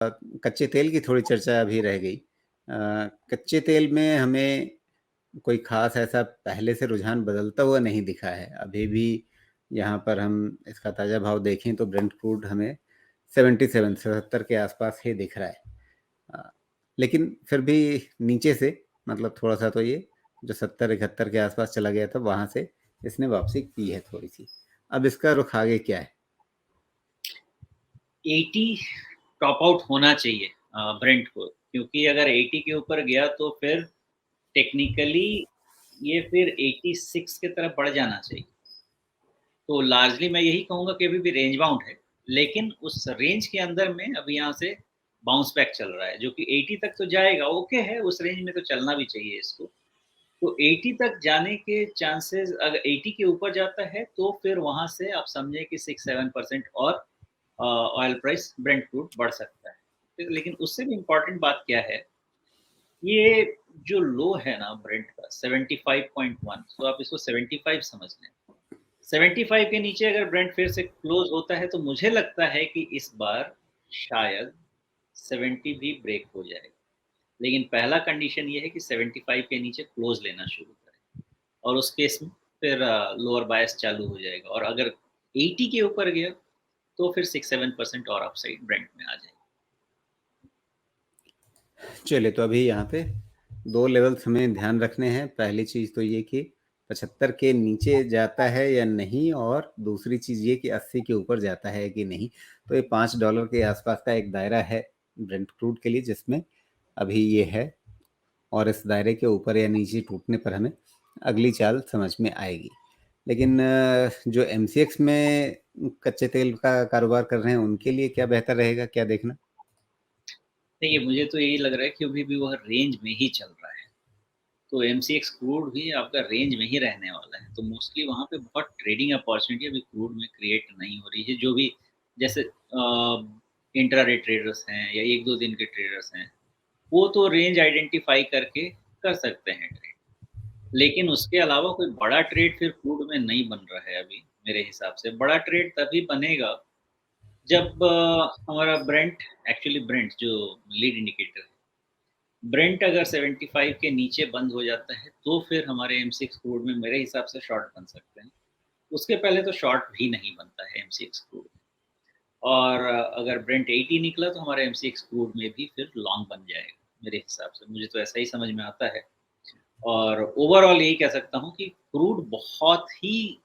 कच्चे तेल की थोड़ी चर्चा अभी रह गई। कच्चे तेल में हमें कोई ख़ास ऐसा पहले से रुझान बदलता हुआ नहीं दिखा है। अभी भी यहाँ पर हम इसका ताज़ा भाव देखें तो ब्रेंट क्रूड हमें 77 77 के आसपास ही दिख रहा है। अ, लेकिन फिर भी नीचे से मतलब थोड़ा-सा तो ये जो 70-71 के आसपास चला गया था, वहाँ से इसने वापसी की है थोड़ी-सी। अब इसका रुख आगे क्या है? 80 टॉप आउट होना चाहिए ब्रेंट को, क्योंकि अगर 80 के ऊपर गया तो फिर टेक्निकली ये फिर 86 की तरफ बढ़ जाना चाहिए। तो लार्जली मैं यही कहूँगा कि अभी भी रेंज बाउंड है, लेकिन उस रेंज के अंदर में अभी यहाँ से बाउंस बैक चल रहा है, जो कि 80 तक तो जाएगा, ओके है, उस रेंज में तो चलना भी चाहिए इसको। तो 80 तक जाने के चांसेस, अगर 80 के ऊपर जाता है तो फिर वहाँ से आप समझें कि 6-7% और ऑयल प्राइस ब्रेंट क्रूड बढ़ सकता है। फिर लेकिन उससे भी इम्पोर्टेंट बात क्या है, ये जो लो है ना ब्रेंट का 75.1, तो आप इसको 75 समझ लें। 75 के नीचे अगर ब्रेंट फिर से क्लोज़ होता है तो मुझे लगता है कि इस बार शायद 70 भी ब्रेक हो जाएगा। लेकिन पहला कंडीशन ये है कि 75 के नीचे क्लोज़ लेना शुरू करें, और उस केस में फिर लोअर बायस चालू हो जाएगा, और अगर 80 के ऊपर गया तो फिर 6-7% और अपसाइड ब्रेंट में आ जाएगी। चलिए, तो अभी यहाँ पे 2 लेवल्स हमें ध्यान रखने हैं। पहली चीज़ तो ये कि 75 के नीचे जाता है या नहीं, और दूसरी चीज़ ये कि 80 के ऊपर जाता है कि नहीं। तो ये $5 के आसपास का एक दायरा है ब्रेंट क्रूड के लिए, जिसमें अभी ये है, और इस दायरे के ऊपर या नीचे टूटने पर हमें अगली चाल समझ में आएगी। लेकिन जो एमसीएक्स में कच्चे तेल का कारोबार कर रहे हैं, उनके लिए क्या बेहतर रहेगा, क्या देखना? देखिए, मुझे तो यही लग रहा है कि अभी भी वह रेंज में ही चल रहा है। तो एमसीएक्स क्रूड भी आपका रेंज में ही रहने वाला है। तो मोस्टली वहाँ पे बहुत ट्रेडिंग अपॉर्च्युनिटी अभी क्रूड में क्रिएट नहीं हो रही है। जो भी जैसे इंट्राडे ट्रेडर्स हैं या 1-2 दिन के ट्रेडर्स हैं, वो तो रेंज आइडेंटिफ़ाई करके कर सकते हैं ट्रेड। लेकिन उसके अलावा कोई बड़ा ट्रेड फिर क्रूड में नहीं बन रहा है अभी मेरे हिसाब से। बड़ा ट्रेड तभी बनेगा जब हमारा ब्रेंट, एक्चुअली ब्रेंट जो लीड इंडिकेटर है, ब्रेंट अगर 75 के नीचे बंद हो जाता है, तो फिर हमारे एम6 क्रूड में मेरे हिसाब से शॉर्ट बन सकते हैं। उसके पहले तो शॉर्ट भी नहीं बनता है एम6 क्रूड में। और अगर ब्रेंट 80 निकला तो हमारे एम6 क्रूड में भी फिर लॉन्ग बन जाएगा, मेरे हिसाब से। मुझे तो ऐसा ही समझ में आता है, और ओवरऑल यही कह सकता हूँ कि क्रूड बहुत ही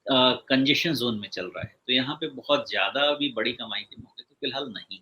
कंजेशन ज़ोन में चल रहा है। तो यहाँ पे बहुत ज़्यादा अभी बड़ी कमाई के मौके तो फिलहाल नहीं।